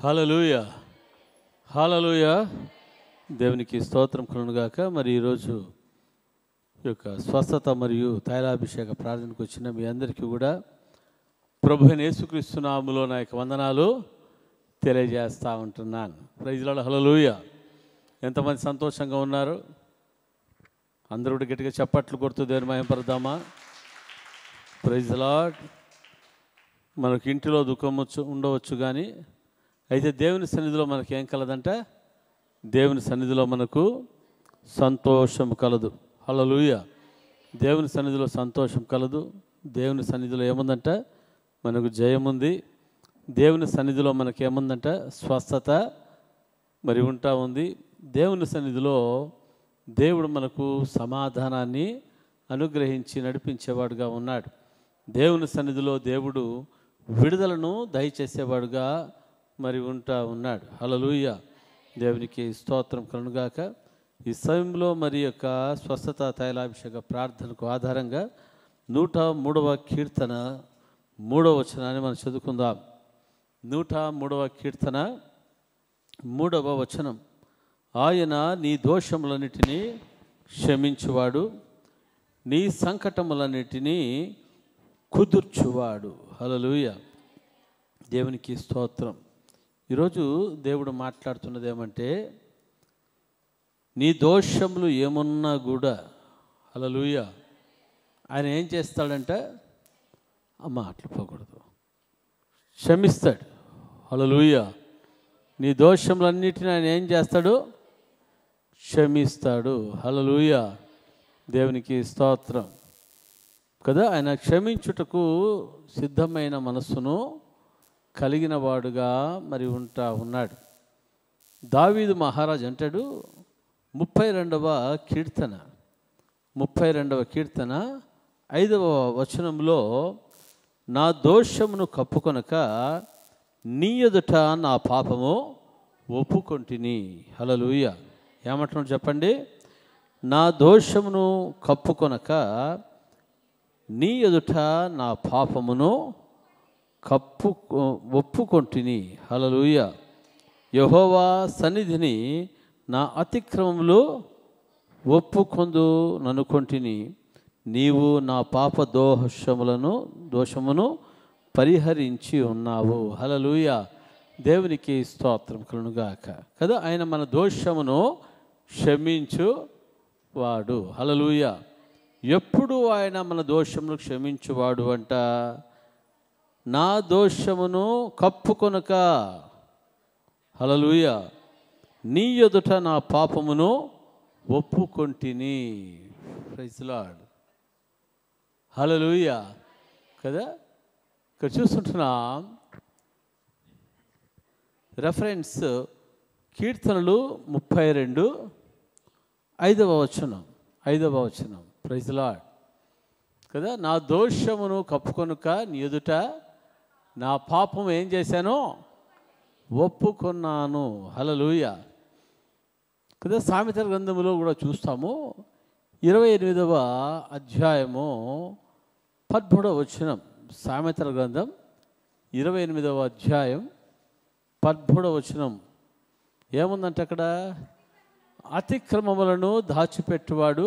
హల్లెలూయా హల్లెలూయా. దేవునికి స్తోత్రం కలుగునుగాక. మరి ఈరోజు యొక్క స్వస్థత మరియు తైలాభిషేక ప్రార్థనకు వచ్చిన మీ అందరికీ కూడా ప్రభు అయిన యేసుక్రీస్తు నామములో నా యొక్క వందనాలు తెలియజేస్తూ ఉంటున్నాను. Praise Lord. హల్లెలూయా. ఎంతమంది సంతోషంగా ఉన్నారు? అందరూ కూడా గట్టిగా చప్పట్లు కొడుతూ దేవుని మహిమపడదామా? Praise lord. మనకి ఇంటిలో దుఃఖం ఉండవచ్చు, కానీ అయితే దేవుని సన్నిధిలో మనకి ఏం కలదంట? దేవుని సన్నిధిలో మనకు సంతోషం కలదు. హల్లెలూయా. దేవుని సన్నిధిలో సంతోషం కలదు. దేవుని సన్నిధిలో ఏముందంట? మనకు జయముంది. దేవుని సన్నిధిలో మనకి ఏముందంట? స్వస్థత మరి ఉంటా ఉంది. దేవుని సన్నిధిలో దేవుడు మనకు సమాధానాన్ని అనుగ్రహించి నడిపించేవాడుగా ఉన్నాడు. దేవుని సన్నిధిలో దేవుడు విడుదలను దయచేసేవాడుగా మరి ఉంటా ఉన్నాడు. హల్లెలూయా. దేవునికి స్తోత్రం కలుగునుగాక. ఈ సమయంలో మరి యొక్క స్వస్థత తైలాభిషేక ప్రార్థనకు ఆధారంగా 103వ కీర్తన 3వ వచనాన్ని మనం చదువుకుందాం. 103వ కీర్తన 3వ వచనం. ఆయన నీ దోషములన్నిటినీ క్షమించువాడు, నీ సంకటములన్నిటినీ కుదుర్చువాడు. హల్లెలూయా. దేవునికి స్తోత్రం. ఈరోజు దేవుడు మాట్లాడుతున్నది ఏమంటే, నీ దోషములు ఏమున్నా కూడా హల్లెలూయా ఆయన ఏం చేస్తాడంట? అట్లా పోకూడదు, క్షమిస్తాడు. హల్లెలూయా. నీ దోషములన్నిటిని ఆయన ఏం చేస్తాడు? క్షమిస్తాడు. హల్లెలూయా. దేవునికి స్తోత్రం కదా. ఆయన క్షమించుటకు సిద్ధమైన మనస్సును కలిగిన వాడుగా మరి ఉంటా ఉన్నాడు. దావీదు మహారాజు అంటాడు 32వ కీర్తన 5వ వచనంలో, నా దోషమును కప్పుకొనక నీ ఎదుట నా పాపము ఒప్పుకొంటిని. హల్లెలూయా. ఏమంటున్నాడు చెప్పండి? నా దోషమును కప్పుకొనక నీ ఎదుట నా పాపమును ఒప్పుకొంటిని. హల్లెలూయా. యెహోవా సన్నిధిని నా అతిక్రమములు ఒప్పుకొందుననుకొంటిని. నీవు నా పాప దోషమును పరిహరించి ఉన్నావు. హల్లెలూయా. దేవునికి స్తోత్రం కలుగునుగాక కదా. ఆయన మన దోషమును క్షమించువాడు. హల్లెలూయా. ఎప్పుడు ఆయన మన దోషమును క్షమించువాడు అంట? నా దోషమును కప్పుకొనక, హల్లెలూయా, నీ ఎదుట నా పాపమును ఒప్పుకొంటిని. Praise Lord. హల్లెలూయా కదా. ఇక్కడ చూస్తుంటున్నాం రెఫరెన్స్ కీర్తనలు 32 5వ వచనం. ప్రైజ్ లార్డ్ కదా. నా దోషమును కప్పుకొనుక నీ ఎదుట నా పాపం ఏం చేశాను? ఒప్పుకొన్నాను. హల్లెలూయా కదా. సామెతల గ్రంథములో కూడా చూస్తాము 28వ అధ్యాయము 13వ వచనం. సామెతల గ్రంథం 28వ అధ్యాయం 13వ వచనం ఏముందంటే అక్కడ, అతిక్రమములను దాచిపెట్టువాడు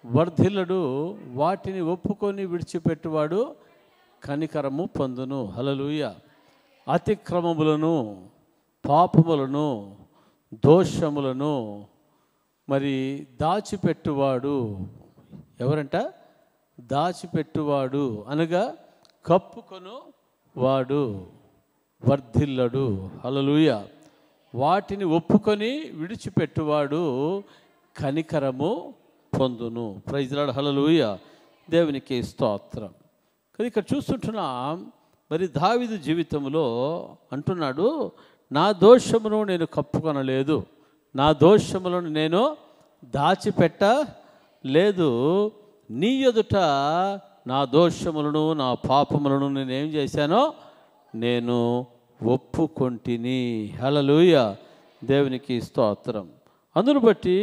వర్ధిల్లడు, వాటిని ఒప్పుకొని విడిచిపెట్టువాడు కనికరము పొందును. హల్లెలూయా. అతిక్రమములను, పాపములను, దోషములను మరి దాచిపెట్టువాడు ఎవరంట? దాచిపెట్టువాడు అనగా కప్పుకొను వాడు వర్ధిల్లడు. హల్లెలూయా. వాటిని ఒప్పుకొని విడిచిపెట్టువాడు కనికరము పొందును. Praise Lord. హల్లెలూయా. దేవునికి స్తోత్రం. కానీ ఇక్కడ చూస్తుంటున్నాం మరి దావీదు జీవితంలో అంటున్నాడు, నా దోషమును నేను కప్పుకొనలేదు, నా దోషములను నేను దాచిపెట్టలేదు, నీ ఎదుట నా దోషములను నా పాపములను నేనేం చేశానో నేను ఒప్పుకొంటిని. హల్లెలూయా. దేవునికి స్తోత్రం. అందును బట్టి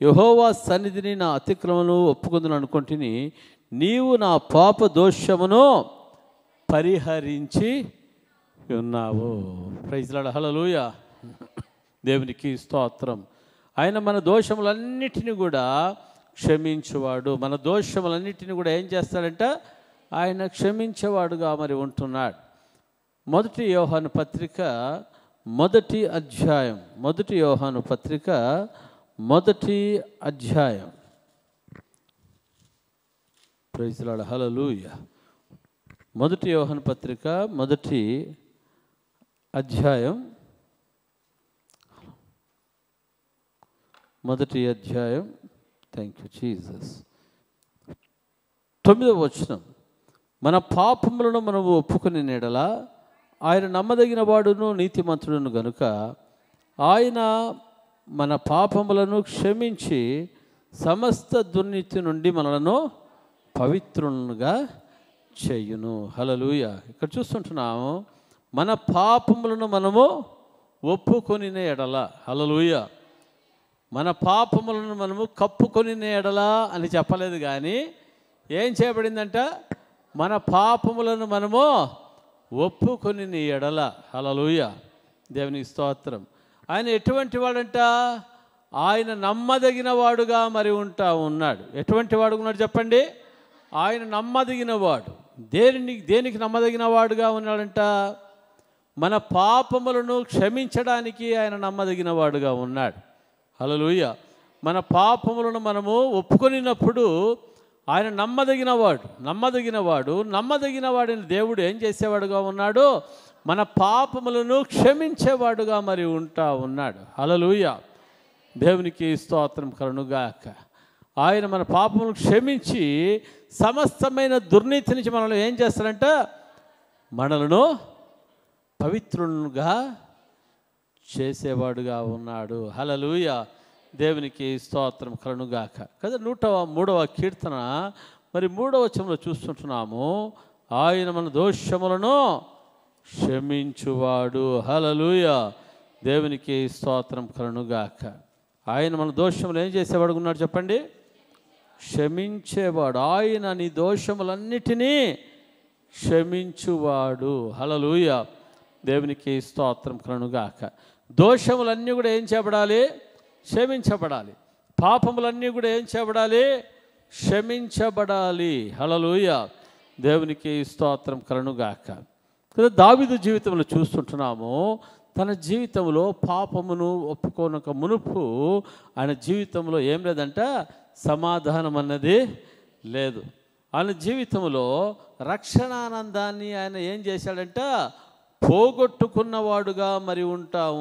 యెహోవా సన్నిధిని నా అతిక్రమమును ఒప్పుకొందును అనుకొంటిని. నీవు నా పాప దోషమును పరిహరించి ఉన్నావు. Praise Lord, hallelujah. దేవునికి స్తోత్రం. ఆయన మన దోషములన్నిటిని కూడా క్షమించువాడు. మన దోషములన్నిటిని కూడా ఏం చేస్తాడంట? ఆయన క్షమించేవాడుగా మరి ఉంటున్నాడు. 1 యోహాను పత్రిక 1వ అధ్యాయం, 1 యోహాను పత్రిక 1వ అధ్యాయం. ప్రైజ్ లార్డ్, హల్లెలూయా. 1 యోహాను పత్రిక 1వ అధ్యాయం, 1వ అధ్యాయం. Thank you Jesus. 9వ వచనం. మన పాపములను మనము ఒప్పుకుని నెడల ఆయన నమ్మదగిన వాడును నీతిమంతుడును గనుక ఆయన మన పాపములను క్షమించి సమస్త దుర్నీతి నుండి మనలను పవిత్రులుగా చేయును. హల్లెలూయా. ఇక్కడ చూస్తుంటున్నాము, మన పాపములను మనము ఒప్పుకొని ఎడల. హల్లెలూయా. మన పాపములను మనము కప్పుకొని ఎడల అని చెప్పలేదు, కానీ ఏం చేయబడిందంట? మన పాపములను మనము ఒప్పుకొని ఎడల. హల్లెలూయా. దేవునికి స్తోత్రం. ఆయన ఎటువంటి వాడంట? ఆయన నమ్మదగిన వాడుగా మరి ఉన్నాడు. ఎటువంటి వాడుగా ఉన్నాడు చెప్పండి? ఆయన నమ్మదగిన వాడు. దేనికి నమ్మదగిన వాడుగా ఉన్నాడంట? మన పాపములను క్షమించడానికి ఆయన నమ్మదగిన వాడుగా ఉన్నాడు. హల్లెలూయా. మన పాపములను మనము ఒప్పుకొనినప్పుడు ఆయన నమ్మదగిన వాడిని దేవుడు ఏం చేసేవాడుగా ఉన్నాడు? మన పాపములను క్షమించేవాడుగా మరి ఉన్నాడు. హల్లెలూయా. దేవునికి స్తోత్రం కలుగుగాక. ఆయన మన పాపములను క్షమించి సమస్తమైన దుర్నీతి నుంచి మనల్ని ఏం చేస్తాడంట? మనలను పవిత్రులుగా చేసేవాడుగా ఉన్నాడు. హల్లెలూయా. దేవునికి స్తోత్రం కలుగుగాక. కదా 103వ కీర్తన మరి 3వ వచనంలో చూస్తుంటున్నాము, ఆయన మన దోషములను క్షమించువాడు. హల్లెలూయా. దేవునికి స్తోత్రం కలుగుగాక. ఆయన మన దోషములు ఏం చేసేవాడు ఉన్నాడు చెప్పండి? క్షమించేవాడు. ఆయన నీ దోషములన్నిటినీ క్షమించువాడు. హల్లెలూయా. దేవునికి స్తోత్రం కలుగుగాక. దోషములన్నీ కూడా ఏం చేయబడాలి? క్షమించబడాలి. పాపములన్నీ కూడా ఏం చేయబడాలి? క్షమించబడాలి. హల్లెలూయా. దేవునికి స్తోత్రం కలుగుగాక. కదా దావీదు జీవితంలో చూస్తుంటున్నాము, తన జీవితంలో పాపమును ఒప్పుకోనక మునుపు ఆయన జీవితంలో ఏం లేదంట? సమాధానం అన్నది లేదు. ఆయన జీవితంలో రక్షణానందాన్ని ఆయన ఏం చేశాడంట? పోగొట్టుకున్నవాడుగా మరి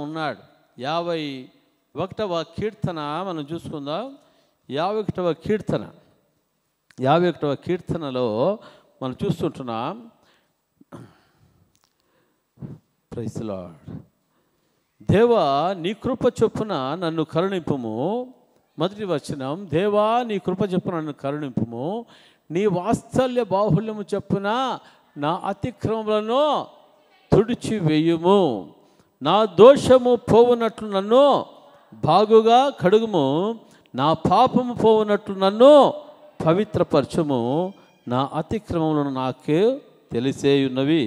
ఉన్నాడు. 51వ కీర్తన మనం చూసుకుందాం. 51వ కీర్తనలో మనం చూస్తుంటున్నాం. Praise lord. దేవా నీ కృప చొప్పున నన్ను కరుణింపుము. 1వ వచనం. దేవా నీ కృప చొప్పున నన్ను కరుణింపుము, నీ వాత్సల్య బాహుల్యము చొప్పున నా అతిక్రమములను తుడిచివేయుము, నా దోషము పోవునట్లు నన్ను బాగుగా కడుగుము, నా పాపము పోవునట్లు నన్ను పవిత్రపరచుము, నా అతిక్రమములను నాకే తెలిసేయున్నవి,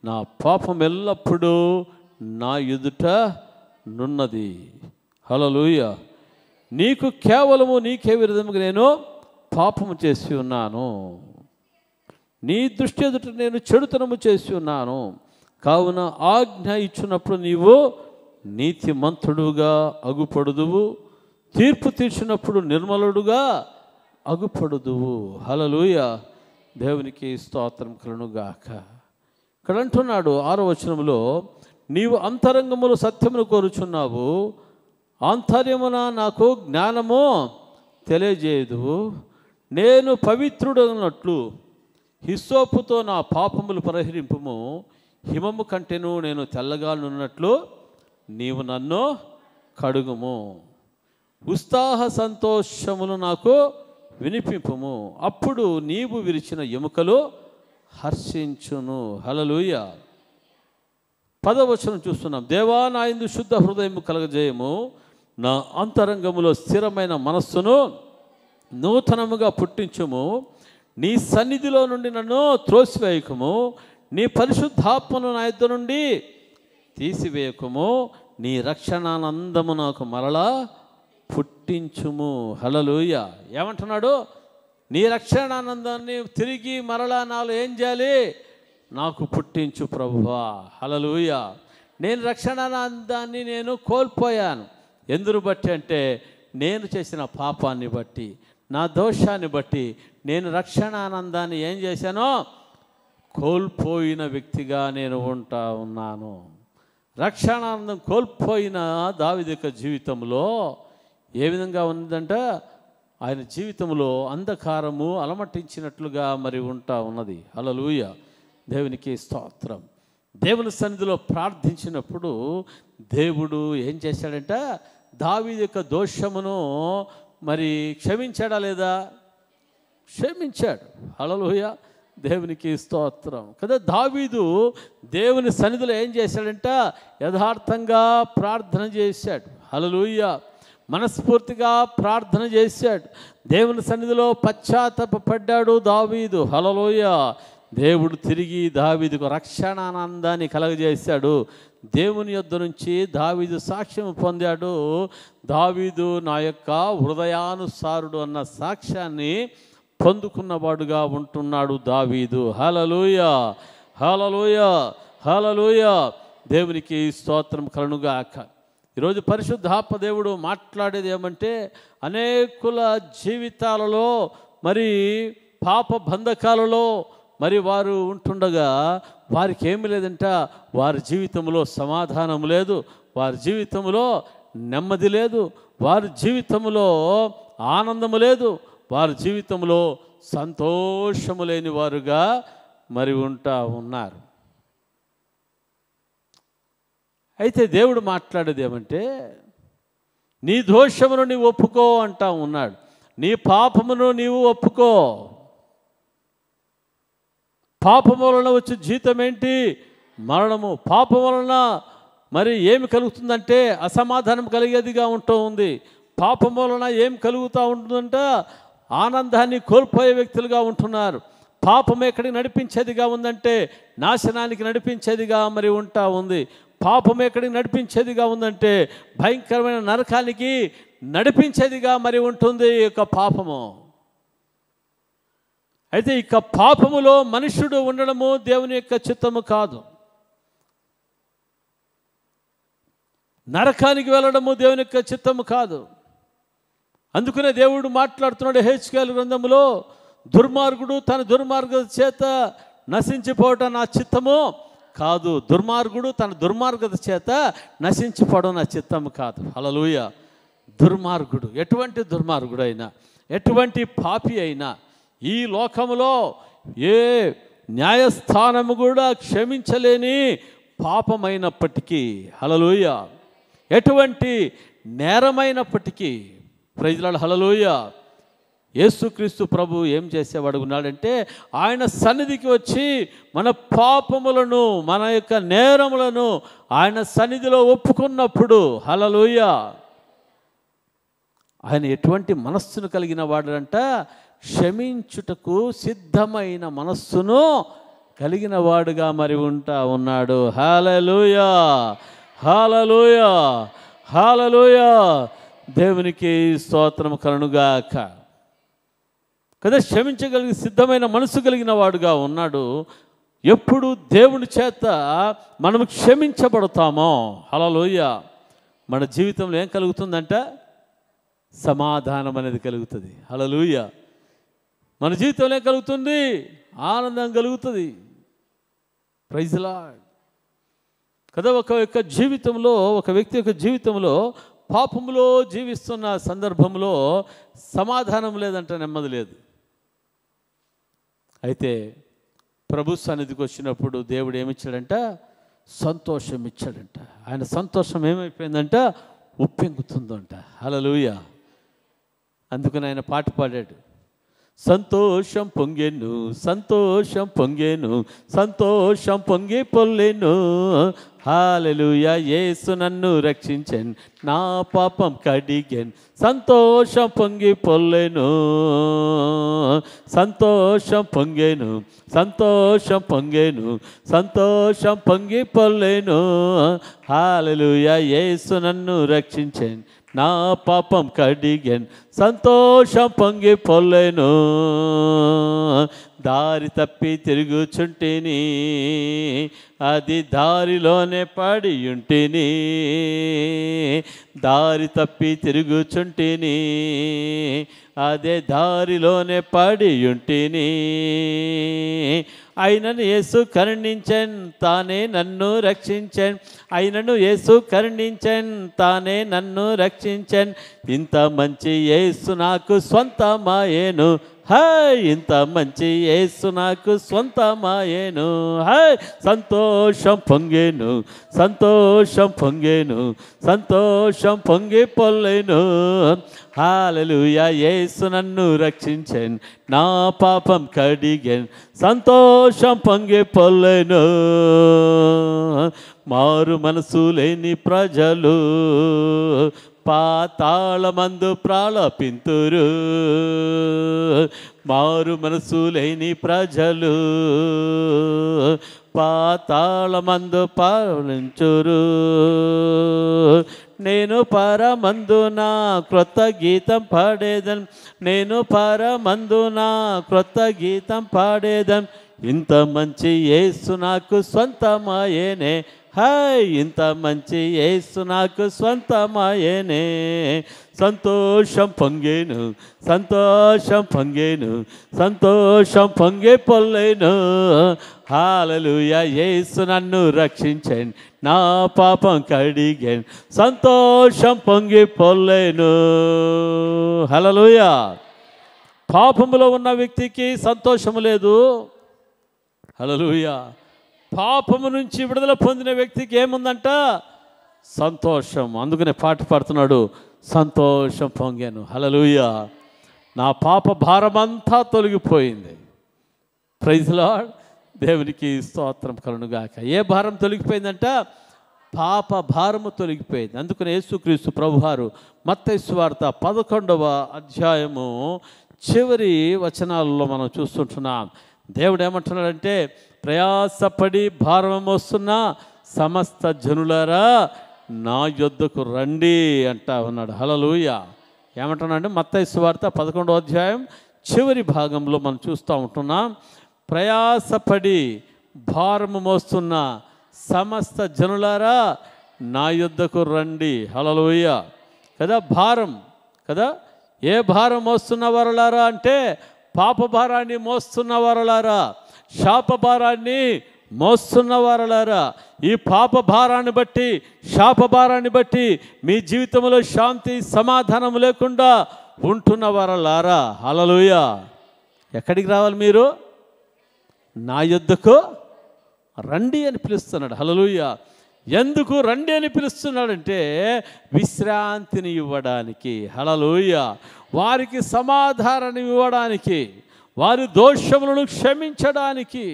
నా పాపం ఎల్లప్పుడూ నా ఎదుట నున్నది. హల్లెలూయా. నీకు కేవలము నీకే విరుద్ధముగా నేను పాపము చేసి ఉన్నాను, నీ దృష్టి ఎదుట నేను చెడుతనము చేసి ఉన్నాను. కావున ఆజ్ఞ ఇచ్చినప్పుడు నీవు నీతిమంతుడుగా అగుపడుదువు, తీర్పు తీర్చినప్పుడు నిర్మలుడుగా అగుపడుదువు. హల్లెలూయా. దేవునికి స్తోత్రం కలుగుగాక. ఇక్కడ అంటున్నాడు 6వ వచనంలో, నీవు అంతరంగములు సత్యమును కోరుచున్నావు, ఆంతర్యమున నాకు జ్ఞానము తెలియజేయదు. నేను పవిత్రుడన్నట్లు హిస్సోపుతో నా పాపములు పరిహరింపుము, హిమము కంటేను నేను తెల్లగా నున్నట్లు నీవు నన్ను కడుగుము. ఉత్సాహ సంతోషములు నాకు వినిపింపుము, అప్పుడు నీవు విరిచిన ఎముకలు హర్షించును. హల్లెలూయా. 10వ వచనం చూస్తున్నాం. దేవా నా యందు శుద్ధ హృదయము కలగజేయము, నా అంతరంగములో స్థిరమైన మనస్సును నూతనముగా పుట్టించుము, నీ సన్నిధిలో నుండి నన్ను త్రోసివేయకము, నీ పరిశుద్ధాత్మను నా యొద్ద నుండి తీసివేయకుము, నీ రక్షణానందము నాకు మరలా పుట్టించుము. హల్లెలూయా. ఏమంటున్నాడు? నీ రక్షణానందాన్ని తిరిగి మరలా నాలో ఏం చేయాలి? నాకు పుట్టించు ప్రభువా. హల్లెలూయా. నేను రక్షణానందాన్ని నేను కోల్పోయాను. ఎందును బట్టి అంటే నేను చేసిన పాపాన్ని బట్టి, నా దోషాన్ని బట్టి నేను రక్షణానందాన్ని ఏం చేశానో కోల్పోయిన వ్యక్తిగా నేను ఉంటా ఉన్నాను. రక్షణానందం కోల్పోయిన దావీదు యొక్క జీవితంలో ఏ విధంగా ఉందంట? ఆయన జీవితంలో అంధకారము అలమటించినట్లుగా మరి ఉంటా ఉన్నది. హల్లెలూయా. దేవునికి స్తోత్రం. దేవుని సన్నిధిలో ప్రార్థించినప్పుడు దేవుడు ఏం చేశాడంట? దావీదు యొక్క దోషమును మరి క్షమించాడా లేదా? క్షమించాడు. హల్లెలూయా. దేవునికి స్తోత్రం కదా. దావీదు దేవుని సన్నిధిలో ఏం చేశాడంట? యథార్థంగా ప్రార్థన చేశాడు. హల్లెలూయా. మనస్ఫూర్తిగా ప్రార్థన చేశాడు. దేవుని సన్నిధిలో పశ్చాత్తాపపడ్డాడు దావీదు. హల్లెలూయా. దేవుడు తిరిగి దావీదుకు రక్షణానందాన్ని కలగజేశాడు. దేవుని యొద్ద నుంచి దావీదు సాక్ష్యం పొందాడు. దావీదు నా యొక్క హృదయానుసారుడు అన్న సాక్ష్యాన్ని పొందుకున్నవాడుగా ఉంటున్నాడు దావీదు. హల్లెలూయా. హల్లెలూయా. హల్లెలూయా. దేవునికి స్తోత్రం కలుగుగాక. ఈరోజు పరిశుద్ధాత్మ దేవుడు మాట్లాడేది ఏమంటే, అనేకుల జీవితాలలో మరి పాప బంధకాలలో మరి వారు ఉంటుండగా వారికి ఏమి లేదంట? వారి జీవితంలో సమాధానం లేదు, వారి జీవితంలో నెమ్మది లేదు, వారి జీవితంలో ఆనందము లేదు, వారి జీవితంలో సంతోషము లేని వారుగా మరి ఉంటా ఉన్నారు. అయితే దేవుడు మాట్లాడేది ఏమంటే, నీ దోషమును నీవు ఒప్పుకో అంటా ఉన్నాడు. నీ పాపమును నీవు ఒప్పుకో. పాపము వలన వచ్చే జీతం ఏంటి? మరణము. పాపం వలన మరి ఏమి కలుగుతుందంటే అసమాధానం కలిగేదిగా ఉంటూ ఉంది. పాపం వలన ఏం కలుగుతూ ఉంటుందంట? ఆనందాన్ని కోల్పోయే వ్యక్తులుగా ఉంటున్నారు. పాపం ఎక్కడికి నడిపించేదిగా ఉందంటే నాశనానికి నడిపించేదిగా మరి ఉంటా ఉంది. పాపం ఎక్కడికి నడిపించేదిగా ఉందంటే భయంకరమైన నరకానికి నడిపించేదిగా మరి ఉంటుంది ఈ యొక్క పాపము. అయితే ఇక పాపములో మనుష్యుడు ఉండడము దేవుని యొక్క చిత్తము కాదు. నరకానికి వెళ్ళడము దేవుని యొక్క చిత్తము కాదు. అందుకనే దేవుడు మాట్లాడుతున్నాడు హెచ్కేలు గ్రంథములో, దుర్మార్గుడు తన దుర్మార్గత చేత నశించిపోవటం నా చిత్తము కాదు. దుర్మార్గుడు తన దుర్మార్గత చేత నశించిపోవడం నా చిత్తము కాదు. హల్లెలూయా. దుర్మార్గుడు, ఎటువంటి దుర్మార్గుడు అయినా, ఎటువంటి పాపి అయినా, ఈ లోకములో ఏ న్యాయస్థానము కూడా క్షమించలేని పాపమైనప్పటికీ, హల్లెలూయా, ఎటువంటి నేరమైనప్పటికీ, ప్రైజ్ లార్డ్, హల్లెలూయా, యేసుక్రీస్తు ప్రభు ఏం చేసేవాడు ఉన్నాడంటే, ఆయన సన్నిధికి వచ్చి మన పాపములను, మన యొక్క నేరములను ఆయన సన్నిధిలో ఒప్పుకున్నప్పుడు, హల్లెలూయా, ఆయన ఎటువంటి మనస్సును కలిగిన వాడంట? క్షమించుటకు సిద్ధమైన మనస్సును కలిగిన వాడుగా మరి ఉంటా ఉన్నాడు. హల్లెలూయా. హల్లెలూయా. హల్లెలూయా. దేవునికి స్తోత్రం కలుగుగాక. కదా, క్షమించగలిగి సిద్ధమైన మనసు కలిగిన వాడుగా ఉన్నాడు. ఎప్పుడు దేవుని చేత మనం క్షమించబడతామో, హల్లెలూయా, మన జీవితంలో ఏం కలుగుతుందంట? సమాధానం అనేది కలుగుతుంది. హల్లెలూయా. మన జీవితంలో ఏం కలుగుతుంది? ఆనందం కలుగుతుంది. Praise lord. కదా, ఒక వ్యక్తి యొక్క జీవితంలో పాపములో జీవిస్తున్న సందర్భంలో సమాధానం లేదంట, నెమ్మది లేదు. అయితే ప్రభు సన్నిధికి వచ్చినప్పుడు దేవుడు ఏమిచ్చాడంట? సంతోషం ఇచ్చాడంట. ఆయన సంతోషం ఏమైపోయిందంట? ఉప్పెంగుతుందంట. హల్లెలూయా. అందుకని ఆయన పాట పాడాడు, సంతోషం పొంగెను, సంతోషం పొంగెను, సంతోషం పొంగి పొల్లెను. హల్లెలూయా, యేసు నన్ను రక్షించెను, నా పాపం కడిగెను, సంతోషం పొంగి పొల్లెను, సంతోషం పొంగెను, సంతోషం పొంగెను, సంతోషం పొంగి పొల్లెను. హల్లెలూయా, యేసు నన్ను రక్షించెను, నా పాపం కడిగెను, సంతోషం పొంగి పొల్లెను. దారి తప్పి తిరుగుచుంటిని, అది దారిలోనే పడి ఉంటిని, దారి తప్పి తిరుగుచుంటిని, అదే దారిలోనే పడి ఉంటిని. అయినను యేసు కరుణించెన్, తానే నన్ను రక్షించెన్, అయినను యేసు కరుణించెన్, తానే నన్ను రక్షించెన్. ఇంత మంచి యేసు నాకు స్వంతమాయేను, హాయ్, ఇంత మంచి యేసు నాకు స్వంతమాయేను. హాయ్, సంతోషం పొంగెను, సంతోషం పొంగెను, సంతోషం పొంగి పొల్లెను. హల్లెలూయా, యేసు నన్ను రక్షించెను, నా పాపం కడిగెను, సంతోషం పొంగి పొల్లెను. మారు మనసు లేని ప్రజలు పాతాళమందు ప్రాళపింతురు, మారు మనసు లేని ప్రజలు పాతాళమందు పాలించురు. నేను పరమందున క్రొత్త గీతం పాడేదన్, నేను పరమందున క్రొత్త గీతం పాడేదన్. ఇంత మంచి యేసు నాకు స్వంతమాయేనే, హాయ్, ఇంత మంచి యేసు నాకు స్వంతమాయేనే. సంతోషం పొంగెను, సంతోషం పొంగెను, సంతోషం పొంగి పొల్లెను. హల్లెలూయా, యేసు నన్ను రక్షించెను, నా పాపం కడిగెను, సంతోషం పొంగి పొల్లెను. హల్లెలూయా. పాపములో ఉన్న వ్యక్తికి సంతోషము లేదు. హల్లెలూయా. పాపము నుంచి విడుదల పొందిన వ్యక్తికి ఏముందంట? సంతోషం. అందుకనే పాట పాడుతున్నాడు, సంతోషం పొంగాను. హల్లెలూయా. నా పాప భారమంతా తొలగిపోయింది. Praise Lord. దేవునికి స్తోత్రం కలుగునుగాక. ఏ భారం తొలగిపోయిందంట? పాప భారము తొలగిపోయింది. అందుకని యేసుక్రీస్తు ప్రభువారు మత్తయి సువార్త 11వ అధ్యాయము చివరి వచనాలలో మనం చూస్తుంటున్నాం. దేవుడు ఏమంటున్నాడంటే, ప్రయాసపడి భారం మోస్తున్న సమస్త జనులారా నా యొద్దకు రండి అంటా ఉన్నాడు. హల్లెలూయా. ఏమంటున్నాడంటే మత్తయి సువార్త 11వ అధ్యాయం చివరి భాగంలో మనం చూస్తూ ఉంటున్నాం. ప్రయాసపడి భారము మోస్తున్న సమస్త జనులారా నా యొద్దకు రండి. హల్లెలూయా. కదా, భారం కదా. ఏ భారం మోస్తున్న వారలారా అంటే, పాప భారాన్ని మోస్తున్న వారలారా, శాప భారాన్ని మోస్తున్న వారలారా, ఈ పాప భారాన్ని బట్టి, శాప భారాన్ని బట్టి మీ జీవితంలో శాంతి సమాధానం లేకుండా ఉంటున్న వారలారా, హల్లెలూయా, ఎక్కడికి రావాలి మీరు? నా యొద్దకు రండి అని పిలుస్తున్నాడు. హల్లెలూయా. ఎందుకు రండి అని పిలుస్తున్నాడంటే, విశ్రాంతిని ఇవ్వడానికి. హల్లెలూయా. వారికి సమాధానం ఇవ్వడానికి, వారి దోషములను క్షమించడానికి,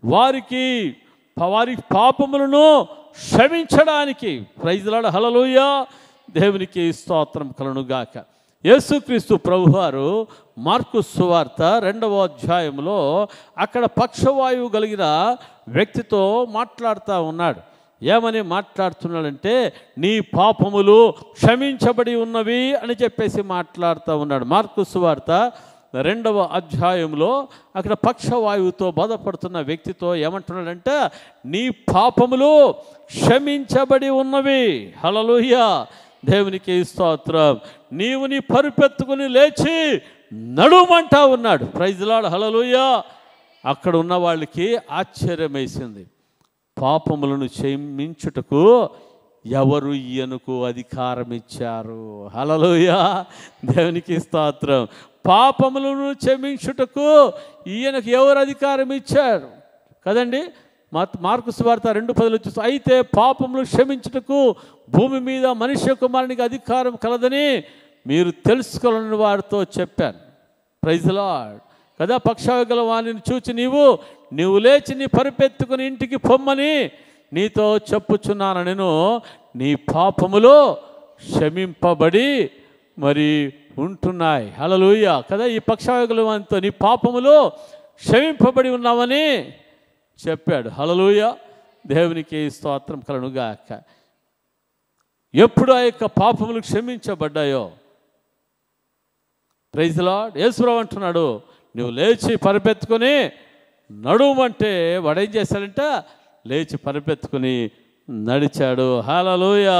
వారి పాపములను క్షమించడానికి. Praise the Lord. హల్లెలూయా. దేవునికి స్తోత్రం కలుగునుగాక. యేసుక్రీస్తు ప్రభువారు మార్కు సువార్త 2వ అధ్యాయంలో అక్కడ పక్షవాయువు కలిగిన వ్యక్తితో మాట్లాడుతూ ఉన్నాడు. ఏమని మాట్లాడుతున్నాడంటే, నీ పాపములు క్షమించబడి ఉన్నవి అని చెప్పేసి మాట్లాడుతూ ఉన్నాడు. మార్కు సువార్త 2వ అధ్యాయంలో అక్కడ పక్షవాయువుతో బాధపడుతున్న వ్యక్తితో ఏమంటున్నాడంటే, నీ పాపములు క్షమించబడి ఉన్నవి. హల్లెలూయా. దేవునికి స్తోత్రం. నీవు నీ పరుపెత్తుకుని లేచి నడుమంటా ఉన్నాడు. Praise the Lord. హల్లెలూయా. అక్కడ ఉన్న వాళ్ళకి ఆశ్చర్యం వేసింది. పాపములను క్షమించుటకు ఎవరు ఈయనకు అధికారం ఇచ్చారు? హల్లెలూయా. దేవునికి స్తోత్రం. పాపములను క్షమించుటకు ఈయనకు ఎవరు అధికారం ఇచ్చారు? కదండి. మార్కు సువార్త 2:10 చూస్తే, అయితే పాపములు క్షమించుటకు భూమి మీద మనుష్య కుమారునికి అధికారం కలదని మీరు తెలుసుకోవాలని వారితో చెప్పాను. Praise the lord. కదా, పక్షవాయుగల వాణిని చూచి నీవు లేచి నీ పరిపెత్తుకుని ఇంటికి పొమ్మని నీతో చెప్పుచున్నాను. నేను నీ పాపములో క్షమింపబడి మరి ఉంటున్నాయి. హల్లెలూయా. కదా, ఈ పక్షవాయుగల వానితో నీ పాపములో క్షమింపబడి ఉన్నామని చెప్పాడు. హల్లెలూయా. దేవునికి స్తోత్రం కలుగుగాక. ఎప్పుడు ఆ యొక్క పాపములు క్షమించబడ్డాయో, ప్రైజ్ ది లార్డ్, యేసుప్రభువు అంటున్నాడు, నువ్వు లేచి పరిపెత్తుకొని నడుమంటే వాడు ఏం చేశాడంట, లేచి పరిపెత్తుకుని నడిచాడు. హల్లెలూయా.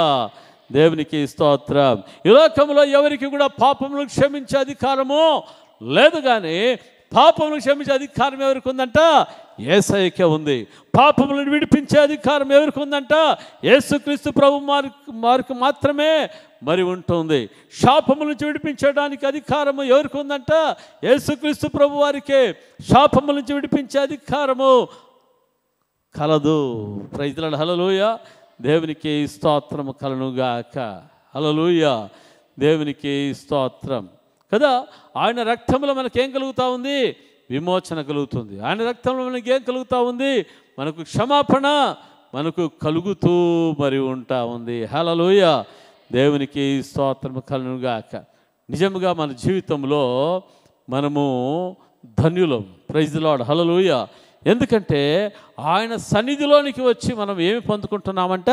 దేవునికి స్తోత్రం. ఈ లోకంలో ఎవరికి కూడా పాపములు క్షమించే అధికారము లేదు, కానీ పాపములు క్షమించే అధికారం ఎవరికి ఉందంట, యేసయ్యకే ఉంది. పాపములను విడిపించే అధికారం ఎవరికి ఉందంట, యేసుక్రీస్తు ప్రభు వారికి మాత్రమే మరి ఉంటుంది. శాపముల నుంచి విడిపించడానికి అధికారము ఎవరికి ఉందంట, యేసుక్రీస్తు ప్రభు వారికే శాపముల నుంచి విడిపించే అధికారము కలదు. Praise the Lord. హల్లెలూయా. దేవునికి స్తోత్రము కలుగుగాక. హల్లెలూయా. దేవునికి స్తోత్రం. కదా, ఆయన రక్తంలో మనకేం కలుగుతూ ఉంది, విమోచన కలుగుతుంది. ఆయన రక్తంలో మనకేం కలుగుతూ ఉంది, మనకు క్షమాపణ మనకు కలుగుతూ మరి ఉంటా ఉంది. హల్లెలూయా. దేవునికి స్తోత్రము కలుగుగాక. నిజంగా మన జీవితంలో మనము ధన్యులం. Praise the Lord. హల్లెలూయా. ఎందుకంటే ఆయన సన్నిధిలోనికి వచ్చి మనం ఏమి పొందుకుంటున్నామంట,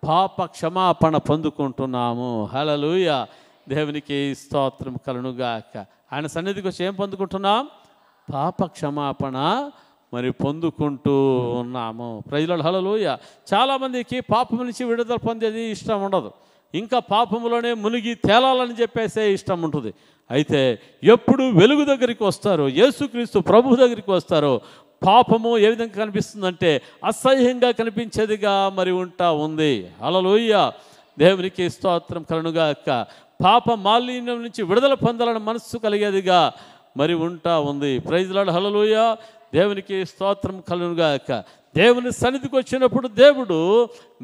పాప క్షమాపణ పొందుకుంటున్నాము. హల్లెలూయా. దేవునికి స్తోత్రం కలుగుగాక. ఆయన సన్నిధికి వచ్చి ఏం పొందుకుంటున్నాం, పాప క్షమాపణ మరి పొందుకుంటూ ఉన్నాము. Praise the Lord. హల్లెలూయా. చాలామందికి పాపం నుంచి విడుదల పొందేది ఇష్టం ఉండదు, ఇంకా పాపములోనే మునిగి తేలాలని చెప్పేసే ఇష్టం ఉంటుంది. అయితే ఎప్పుడు వెలుగు దగ్గరికి వస్తారో, యేసుక్రీస్తు ప్రభు దగ్గరికి వస్తారో, పాపము ఏ విధంగా కనిపిస్తుందంటే అసహ్యంగా కనిపించేదిగా మరి ఉంటా ఉంది. హల్లెలూయా. దేవునికి స్తోత్రం కలుగుగాక. పాప మాలిన్యం నుంచి విడుదల పొందాలని మనస్సు కలిగేదిగా మరి ఉంటా ఉంది. Praise the Lord. హల్లెలూయా. దేవునికి స్తోత్రం కలుగుగాక. దేవుని సన్నిధికి వచ్చినప్పుడు దేవుడు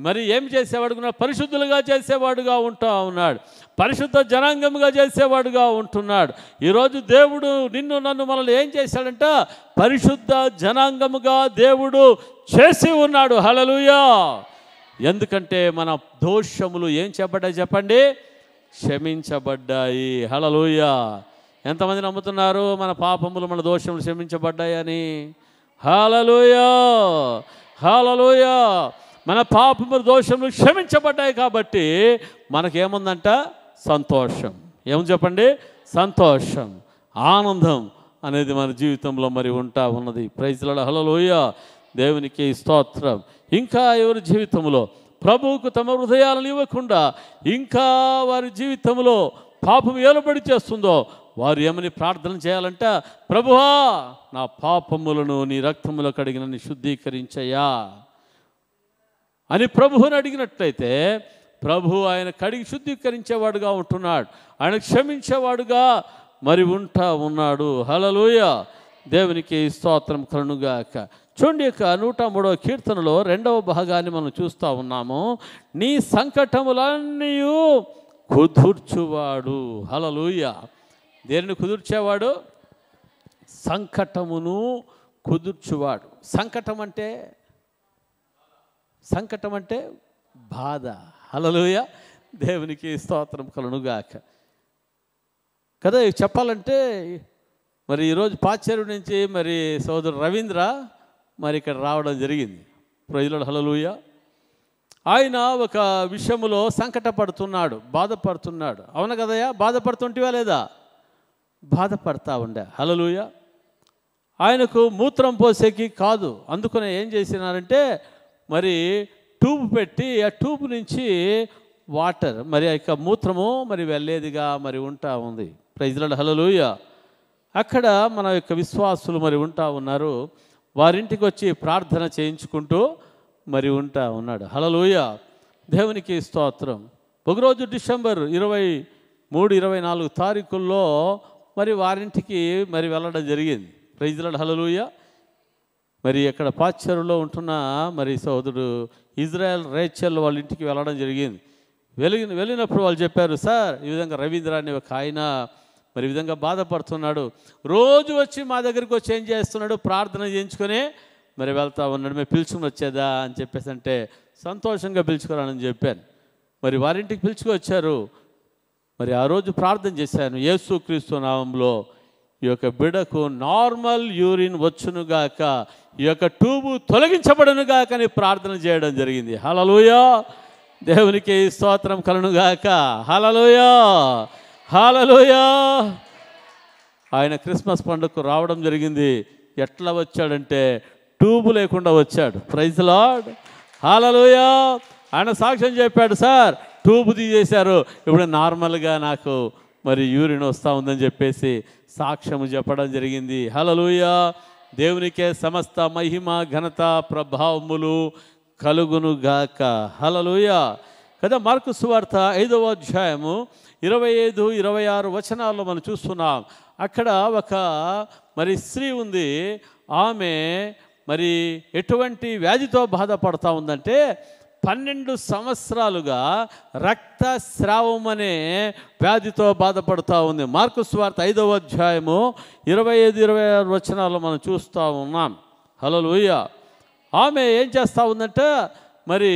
మరి ఏం చేసేవాడుగా, పరిశుద్ధులుగా చేసేవాడుగా ఉంటా ఉన్నాడు, పరిశుద్ధ జనాంగముగా చేసేవాడుగా ఉంటున్నాడు. ఈరోజు దేవుడు నిన్ను నన్ను మనల్ని ఏం చేశాడంట, పరిశుద్ధ జనాంగముగా దేవుడు చేసి ఉన్నాడు. హల్లెలూయా. ఎందుకంటే మన దోషములు ఏం చెప్పబడ్డాయి చెప్పండి, క్షమించబడ్డాయి. హల్లెలూయా. ఎంతమంది నమ్ముతున్నారు మన పాపములు మన దోషములు క్షమించబడ్డాయని? హల్లెలూయా. హల్లెలూయా. మన పాపములు దోషములు క్షమించబడ్డాయి కాబట్టి మనకేముందంట, సంతోషం. ఏమని చెప్పండి, సంతోషం, ఆనందం అనేది మన జీవితంలో మరి ఉంటా ఉన్నది. Praise the Lord. హల్లెలూయా. దేవునికి స్తోత్రం. ఇంకా ఎవరి జీవితంలో ప్రభువుకు తమ హృదయాలను ఇవ్వకుండా ఇంకా వారి జీవితంలో పాపం ఏలుబడి చేస్తుందో వారు ఏమని ప్రార్థన చేయాలంట, ప్రభువా నా పాపములను నీ రక్తములో కడిగి నన్ను శుద్ధీకరించయ్యా అని ప్రభువుని అడిగినట్లయితే ప్రభు ఆయన కడిగి శుద్ధీకరించేవాడుగా ఉంటున్నాడు, ఆయన క్షమించేవాడుగా మరి ఉంటా ఉన్నాడు. హల్లెలూయా. దేవునికి స్తోత్రం కలుగుగాక. చూడండి, యొక్క 103వ కీర్తనలో 2వ భాగాన్ని మనం చూస్తూ ఉన్నాము. నీ సంకటములన్నీ కుదుర్చువాడు. హల్లెలూయా. దేనిని కుదుర్చేవాడు, సంకటమును కుదుర్చువాడు. సంకటం అంటే బాధ. హల్లెలూయా. దేవునికి స్తోత్రం కలుగుగాక. కదా, చెప్పాలంటే మరి ఈరోజు పాచేరు నుంచి మరి సోదరుడు రవీంద్ర మరి ఇక్కడ రావడం జరిగింది. Praise the Lord. హల్లెలూయా. ఆయన ఒక విషయంలో సంకటపడుతున్నాడు, బాధపడుతున్నాడు. అవును కదయ్యా, బాధపడుతుంటివా లేదా? బాధపడతా ఉండే. హల్లెలూయా. ఆయనకు మూత్రం పోసేకి కాదు, అందుకనే ఏం చేసినారంటే మరి ట్యూబ్ పెట్టి ఆ ట్యూబ్ నుంచి వాటర్ మరి ఆ యొక్క మూత్రము మరి వెళ్ళేదిగా మరి ఉంటా ఉంది. Praise the Lord. హల్లెలూయా. అక్కడ మన యొక్క విశ్వాసులు మరి ఉంటా ఉన్నారు, వారింటికి వచ్చి ప్రార్థన చేయించుకుంటూ మరి ఉంటా ఉన్నాడు. హల్లెలూయా. దేవునికి స్తోత్రం. ఒకరోజు డిసెంబర్ 23, 24 తారీఖుల్లో మరి వారింటికి మరి వెళ్ళడం జరిగింది. Praise the Lord. హల్లెలూయా. మరి అక్కడ పాశ్చర్యలో ఉంటున్న మరి సోదరుడు ఇజ్రాయెల్ రేచల్ వాళ్ళ ఇంటికి వెళ్ళడం జరిగింది. వెళ్ళినప్పుడు వాళ్ళు చెప్పారు, సార్ ఈ విధంగా రవీంద్ర అనే ఒక ఆయన మరి ఈ విధంగా బాధపడుతున్నాడు. రోజు వచ్చి మా దగ్గరికి వచ్చి ఏం చేస్తున్నాడు, ప్రార్థన చేయించుకొని మరి వెళ్తా ఉన్నాడు. మేము పిలుచుకుని వచ్చేదా అని చెప్పేసి అంటే సంతోషంగా పిలుచుకురానని చెప్పాను. మరి వారింటికి పిలుచుకు వచ్చారు. మరి ఆ రోజు ప్రార్థన చేశాను, యేసుక్రీస్తు నామంలో ఈ యొక్క బిడ్డకు నార్మల్ యూరిన్ వచ్చునుగాక, ఈ యొక్క ట్యూబు తొలగించబడునుగాక అని ప్రార్థన చేయడం జరిగింది. హల్లెలూయా, దేవునికి స్తోత్రం కలుగునుగాక. హల్లెలూయా, హల్లెలూయా. ఆయన క్రిస్మస్ పండుగకు రావడం జరిగింది. ఎట్లా వచ్చాడంటే ట్యూబు లేకుండా వచ్చాడు. Praise the Lord, hallelujah. ఆయన సాక్ష్యం చెప్పాడు, సార్ ట్యూబు తీసేశారు, ఇప్పుడు నార్మల్గా నాకు మరి యూరిన్ వస్తూ ఉందని చెప్పేసి సాక్ష్యము చెప్పడం జరిగింది. హల్లెలూయా, దేవునికే సమస్త మహిమ ఘనత ప్రభావములు కలుగునుగాక. హల్లెలూయా. కదా, మార్కు సువార్త 5వ అధ్యాయము 25, 26 వచనాల్లో మనం చూస్తున్నాం. అక్కడ ఒక మరి స్త్రీ ఉంది. ఆమె మరి ఎటువంటి వ్యాధితో బాధపడతా ఉందంటే 12 సంవత్సరాలుగా రక్తస్రావం అనే వ్యాధితో బాధపడుతూ ఉంది. మార్కు సువార్త 5వ అధ్యాయము 25, 26 వచనాల్లో మనం చూస్తూ ఉన్నాం. హల్లెలూయా. ఆమె ఏం చేస్తూ ఉందంటే మరి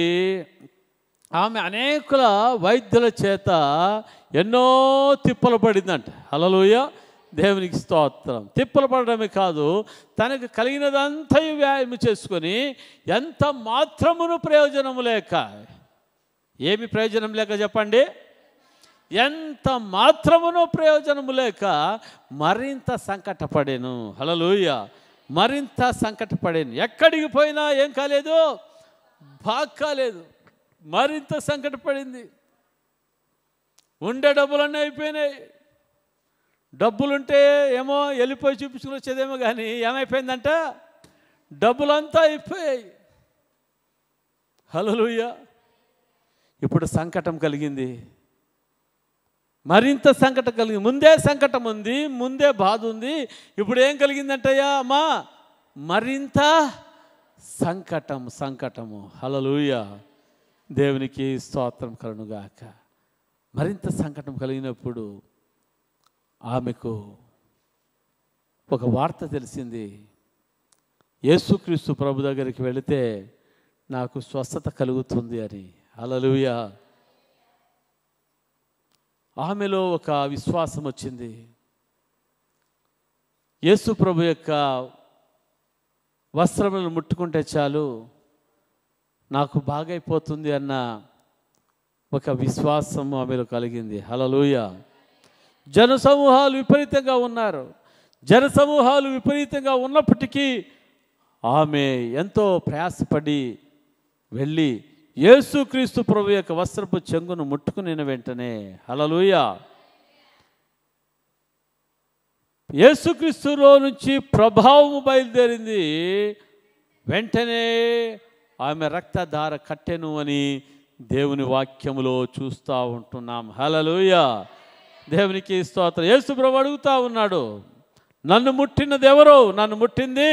ఆమె అనేకుల వైద్యుల చేత ఎన్నో తిప్పలు పడిందంట. హల్లెలూయా, దేవునికి స్తోత్రం. తిప్పలు పడడమే కాదు, తనకు కలిగినదంతా వ్యాయామం చేసుకొని ఎంత మాత్రమును ప్రయోజనము లేక, ఏమి ప్రయోజనం లేక చెప్పండి, ఎంత మాత్రమును ప్రయోజనము లేక మరింత సంకటపడేను. హల్లెలూయా, మరింత సంకటపడేను. ఎక్కడికి పోయినా ఏం కాలేదు, బాగా కాలేదు, మరింత సంకటపడింది. ఉండే డబ్బులన్నీ అయిపోయినాయి. డబ్బులుంటే ఏమో వెళ్ళిపోయి చూపించుకుని వచ్చేదేమో, కానీ ఏమైపోయిందంట, డబ్బులంతా అయిపోయాయి. హల్లెలూయా. ఇప్పుడు సంకటం కలిగింది, మరింత సంకటం కలిగింది. ముందే సంకటం ఉంది, ముందే బాధ ఉంది, ఇప్పుడు ఏం కలిగిందంటయ్యా అమ్మా, మరింత సంకటము. హల్లెలూయా, దేవునికి స్తోత్రం కలుగునుగాక. మరింత సంకటం కలిగినప్పుడు ఆమెకు ఒక వార్త తెలిసింది, యేసుక్రీస్తు ప్రభు దగ్గరికి వెళితే నాకు స్వస్థత కలుగుతుంది అని. హల్లెలూయా. ఆమెలో ఒక విశ్వాసం వచ్చింది. యేసు ప్రభు యొక్క వస్త్రములను ముట్టుకుంటే చాలు నాకు బాగైపోతుంది అన్న ఒక విశ్వాసం ఆమెలో కలిగింది. హల్లెలూయా. జనసమూహాలు విపరీతంగా ఉన్నారు. జనసమూహాలు విపరీతంగా ఉన్నప్పటికీ ఆమె ఎంతో ప్రయాసపడి వెళ్ళి యేసుక్రీస్తు ప్రభు యొక్క వస్త్రపు చెంగును ముట్టుకుని వెంటనే, హల్లెలూయా, యేసుక్రీస్తులో నుంచి ప్రభావము బయలుదేరింది. వెంటనే ఆమె రక్తధార కట్టెను అని దేవుని వాక్యములో చూస్తూ ఉంటున్నాం. హల్లెలూయా, దేవునికి స్తోత్రం. యేసు ప్రభు అడుగుతూ ఉన్నాడు, నన్ను ముట్టినది ఎవరు, నన్ను ముట్టింది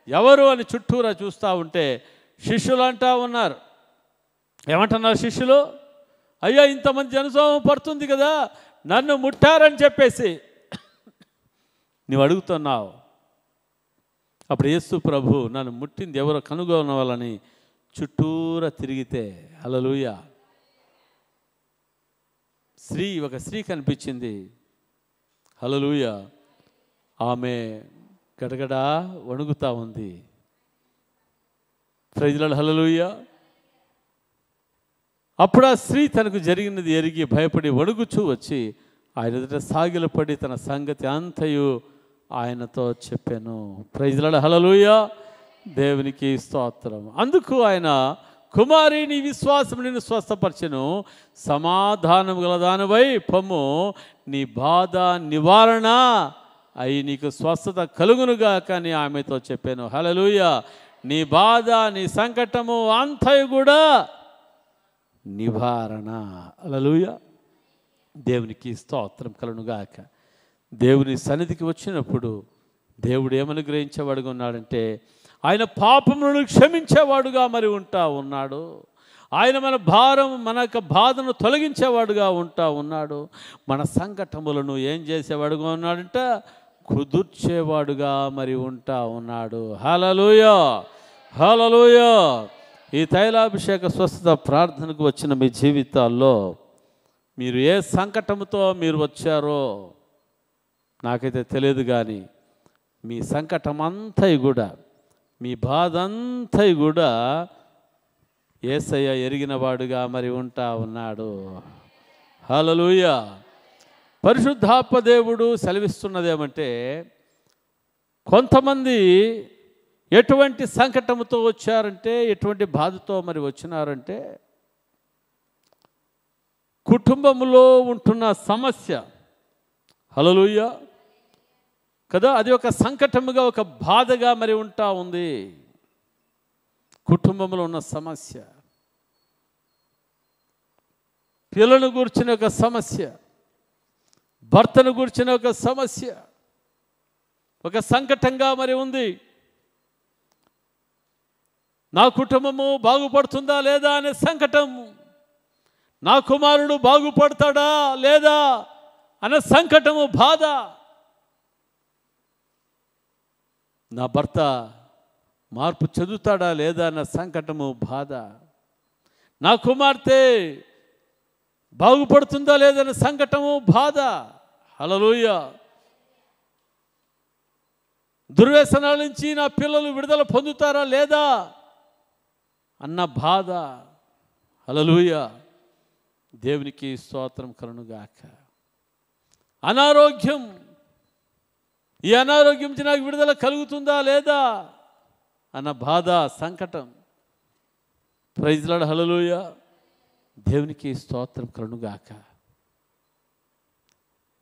ఎవరు అని చుట్టూరా చూస్తూ ఉంటే శిష్యులు అంటూ ఉన్నారు. ఏమంటున్నారు శిష్యులు, అయ్యా ఇంతమంది జనసమూహం పడుతుంది కదా, నన్ను ముట్టారని చెప్పేసి నువ్వు అడుగుతున్నావు. అప్పుడు యేసు ప్రభు నన్ను ముట్టింది ఎవరో కనుగొనవాలని చుట్టూరా తిరిగితే, హల్లెలూయా, ఒక స్త్రీ కనిపించింది. హల్లెలూయా. ఆమె గడగడా వణుకుతా ఉంది. Praise the Lord. హల్లెలూయా. అప్పుడు ఆ స్త్రీ తనకు జరిగినది ఎరిగి భయపడి వణుకుచూ వచ్చి ఆయన ఎదుట సాగిలపడి తన సంగతి అంతయు ఆయనతో చెప్పాను. Praise the Lord. హల్లెలూయా, దేవునికి స్తోత్రం. అందుకు ఆయన, కుమారి నీ విశ్వాసం నిన్ను స్వస్థపరచెను, సమాధానం గలదానివై పొమ్ము, నీ బాధ నివారణ అయి నీకు స్వస్థత కలుగునుగాక అని ఆమెతో చెప్పాను. హల్లెలూయా. నీ బాధ నీ సంకటము అంతయు కూడా నివారణ. హల్లెలూయా, దేవునికి స్తోత్రం కలుగునుగాక. దేవుని సన్నిధికి వచ్చినప్పుడు దేవుడు ఏమని గ్రహించేవాడుగా ఉన్నాడంటే, ఆయన పాపములను క్షమించేవాడుగా మరి ఉంటా ఉన్నాడు. ఆయన మన భారం, మన యొక్క బాధను తొలగించేవాడుగా ఉన్నాడు. మన సంకటములను ఏం చేసేవాడుగా ఉన్నాడంట? కుదుర్చేవాడుగా మరి ఉన్నాడు. హల్లెలూయా, హల్లెలూయా. ఈ తైలాభిషేక స్వస్థత ప్రార్థనకు వచ్చిన మీ జీవితాల్లో మీరు ఏ సంకటంతో మీరు వచ్చారో నాకైతే తెలియదు, కానీ మీ సంకటం అంతా కూడా, మీ బాధ అంతా కూడా యేసయ్య ఎరిగినవాడుగా మరి ఉన్నాడు. హల్లెలూయా. పరిశుద్ధాత్మ దేవుడు సెలవిస్తున్నదేమంటే, కొంతమంది ఎటువంటి సంకటంతో వచ్చారంటే, ఎటువంటి బాధతో మరి వచ్చినారంటే, కుటుంబంలో ఉంటున్న సమస్య. హల్లెలూయా కదా, అది ఒక సంకటముగా, ఒక బాధగా మరి ఉంది. కుటుంబంలో ఉన్న సమస్య, పిల్లలను గురించిన ఒక సమస్య, భర్తను గురించిన ఒక సమస్య, ఒక సంకటంగా మరి ఉంది. నా కుటుంబము బాగుపడుతుందా లేదా అనే సంకటం, నా కుమారుడు బాగుపడతాడా లేదా అనే సంకటము, బాధ, నా భర్త మార్పు చెందుతాడా లేదా అన్న సంకటము, బాధ, నా కుమార్తె బాగుపడుతుందా లేదన్న సంకటము, బాధ. హల్లెలూయా. దుర్వ్యసనాల నుంచి నా పిల్లలు విడుదల పొందుతారా లేదా అన్న బాధ. హల్లెలూయా. దేవునికి స్తోత్రం కలుగునుగాక. అనారోగ్యం, ఈ అనారోగ్యం నుంచి నాకు విడుదల కలుగుతుందా లేదా అన్న బాధ, సంకటం. Praise Lord. హల్లెలూయా. దేవునికి స్తోత్రం కలుగునుగాక.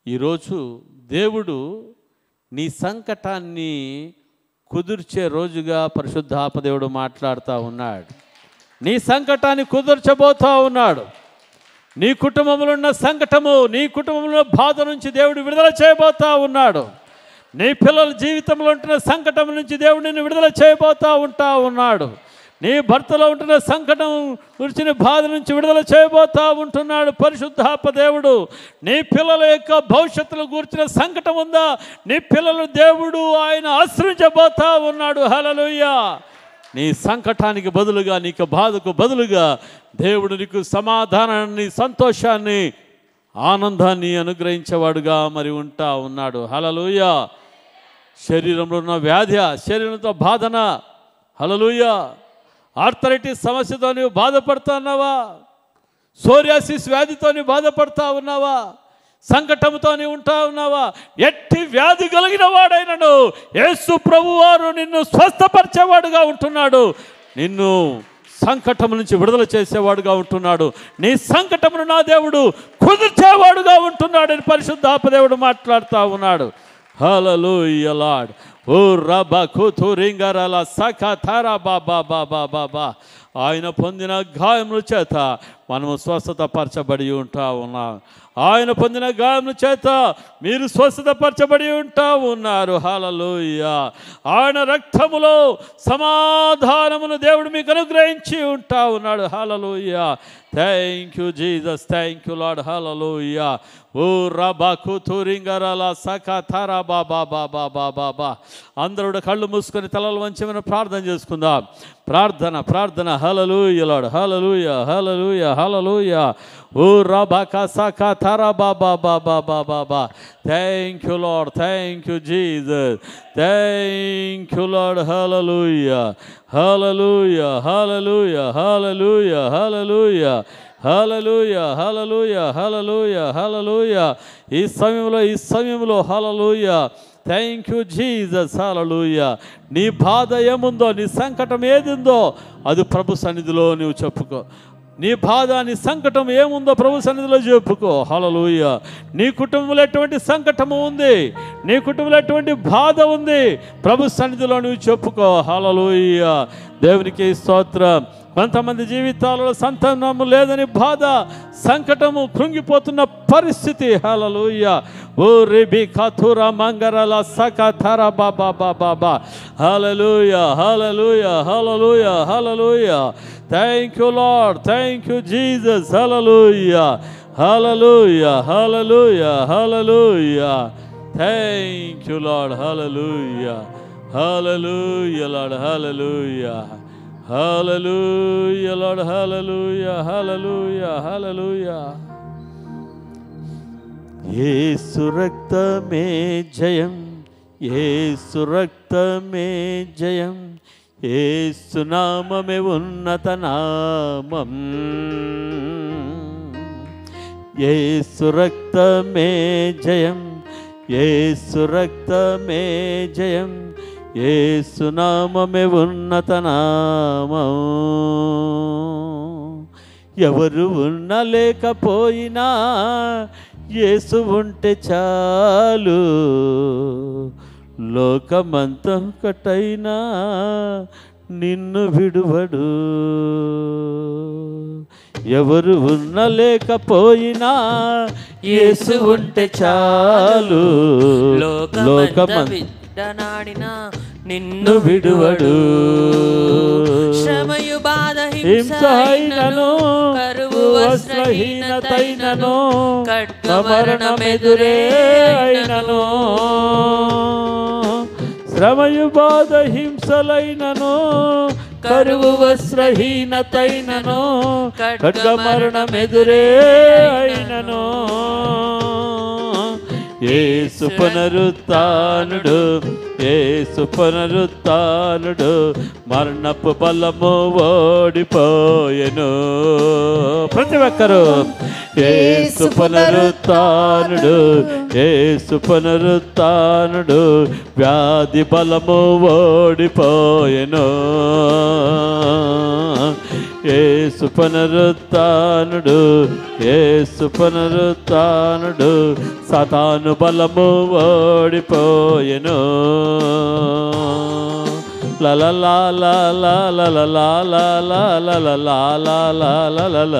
ఈరోజు దేవుడు నీ సంకటాన్ని కుదుర్చే రోజుగా పరిశుద్ధాత్మ దేవుడు మాట్లాడుతూ ఉన్నాడు. నీ సంకటాన్ని కుదుర్చబోతూ ఉన్నాడు. నీ కుటుంబంలో ఉన్న సంకటము, నీ కుటుంబంలో బాధ నుంచి దేవుడు విడుదల చేయబోతూ ఉన్నాడు. నీ పిల్లల జీవితంలో ఉంటున్న సంకటం నుంచి దేవుడు నిన్ను విడుదల చేయబోతూ ఉన్నాడు. నీ భర్తలో ఉంటున్న సంకటం గురించిన బాధ నుంచి విడుదల చేయబోతూ ఉంటున్నాడు పరిశుద్ధాత్మ దేవుడు. నీ పిల్లల యొక్క భవిష్యత్తులో గురించిన సంకటం ఉందా, నీ పిల్లలు దేవుడు ఆయన ఆశ్రయించబోతూ ఉన్నాడు. హల్లెలూయా. నీ సంకటానికి బదులుగా, నీకు బాధకు బదులుగా దేవుడు నీకు సమాధానాన్ని, సంతోషాన్ని, ఆనందాన్ని అనుగ్రహించేవాడుగా మరి ఉన్నాడు. హల్లెలూయా. శరీరంలో ఉన్న వ్యాధి, శరీరంతో బాధన, హల్లెలూయా. ఆర్థరైటిస్ సమస్యతో నీవు బాధపడుతున్నావా? సోరియాసిస్ వ్యాధితో నీవు బాధపడతా ఉన్నావా? సంకటంతో నీవు ఉన్నావా? ఎట్టి వ్యాధి కలిగిన వాడైనను యేసు ప్రభువారు నిన్ను స్వస్థపరిచేవాడుగా ఉంటున్నాడు. నిన్ను సంకటం నుంచి విడుదల చేసేవాడుగా ఉంటున్నాడు. నీ సంకటమును నా దేవుడు కుదిర్చేవాడుగా ఉంటున్నాడని పరిశుద్ధాత్మ దేవుడు మాట్లాడుతూ ఉన్నాడు. హల్లెలూయా లార్డ్. ఓ రబా కుతురింగరల సఖతారా బాబా బాబా బాబా. ఆయన పొందిన గాయముల చేత మనము స్వస్థత పరచబడి ఉన్నాం. ఆయన పొందిన గాయముల చేత మీరు స్వస్థతపరచబడి ఉన్నారు. హల్లెలూయా. ఆయన రక్తములో సమాధానమును దేవుడు మీకు అనుగ్రహించి ఉన్నాడు. Hallelujah. Thank you Jesus, thank you Lord. Hallelujah. ఓ రబా కుతురింగరల సఖతారా బాబా బాబా బాబా బా. అందరూ కళ్ళు మూసుకొని తలలు వంచి మనం ప్రార్థన చేసుకుందాం. ప్రార్థన ప్రార్థన. హల్లెలూయా లార్డ్. హల్లెలూయా, హల్లెలూయా, హల్లెలూయా. ఓ రబా సఖతారా బాబా బాబా బాబా బా. Thank you Lord, thank you Jesus, thank you Lord. Hallelujah, hallelujah, hallelujah, hallelujah, hallelujah, hallelujah, hallelujah, hallelujah, hallelujah. ఈ సమయంలో hallelujah. Thank you Jesus. Hallelujah. నీ బాధ ఏముందో, నీ సంకటం ఏదిందో అది ప్రభు సన్నిధిలో నువ్వు చెప్పుకో. నీ బాధ, నీ సంకటం ఏముందో ప్రభు సన్నిధిలో చెప్పుకో. హల్లెలూయా. నీ కుటుంబంలో ఎటువంటి సంకటము ఉంది, నీ కుటుంబంలో ఎటువంటి బాధ ఉంది, ప్రభు సన్నిధిలో నువ్వు చెప్పుకో. హల్లెలూయా. దేవునికి స్తోత్రం. కొంతమంది జీవితాలలో సంతానము లేదని బాధ, సంకటము, కృంగిపోతున్న పరిస్థితి. హల్లెలూయా. ఊరిబి కథుర మంగరల సకథర బాబా బాబా. Hallelujah hallelujah hallelujah hallelujah. Thank you Lord, thank you Jesus. Hallelujah hallelujah hallelujah hallelujah. Thank you Lord. Hallelujah hallelujah Lord. Hallelujah hallelujah Lord. Hallelujah hallelujah hallelujah. Yesu రక్తమే జయం, యేసు రక్తమే జయం, యేసు నామమే ఉన్నత నామం. యేసు రక్తమే జయం, యేసు రక్తమే జయం, యేసు నామమే ఉన్నత నామం. ఎవరు ఉన్నా లేకపోయినా యేసు ఉంటే చాలు, లోకమంతా ఒకటైనా నిన్ను విడువడు. ఎవరు ఉన్నా లేకపోయినా యేసు ఉంటే చాలు, లోకమంతా నిన్ను విడువడు. శ్రమయు బాధ హింసైనను కరువు వస్త్రహీనతైనను ఖడ్గమరణమెదురే అయినను. శ్రమయు బాధ హింసలైనను కరువు వస్త్రహీనతైనను ఖడ్గమరణమెదురే అయినను. యేసు పునరుత్థానుడు, యేసు పునరుత్థానుడు, మరణపు బలము ఓడిపోయెను. ప్రతి ఒక్కరు యేసు పునరుత్థానుడు, యేసు పునరుత్థానుడు, వ్యాధి బలము ఓడిపోయెను. యేసు పునరుత్థానుడు, యేసు పునరుత్థానుడు, సాతాను బలము ఓడిపోయెను. లలలా లలలా లలలా లలలా లలలా లలలా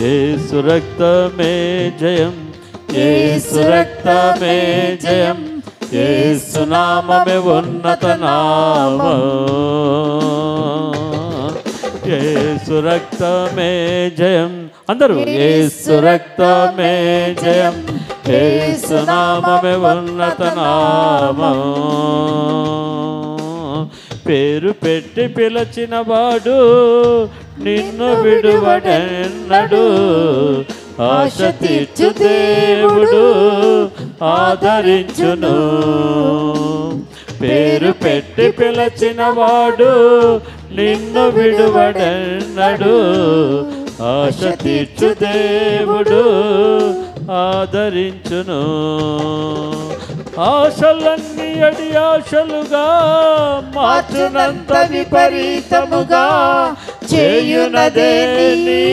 యేసు రక్తమే జయం, యేసు రక్తమే జయం, యేసు నామమే ఉన్నత నామం. యేసు రక్తమే జయం. అందరూ యేసు రక్తమే జయం, యేసు నామమే ఉన్నత నామం. పేరు పెట్టి పిలచిన వాడు నిన్ను విడువడెన్నడు. ఆశ తీర్చు దేవుడు ఆదరించును. పేరు పెట్టి పిలచిన వాడు నిన్ను విడువడెన్నడు. ఆశ తీర్చు దేవుడు ఆదరించును. ఆశలన్నీ అడి ఆశలుగా మార్చునంత విపరీతముగా చేయునదే నీ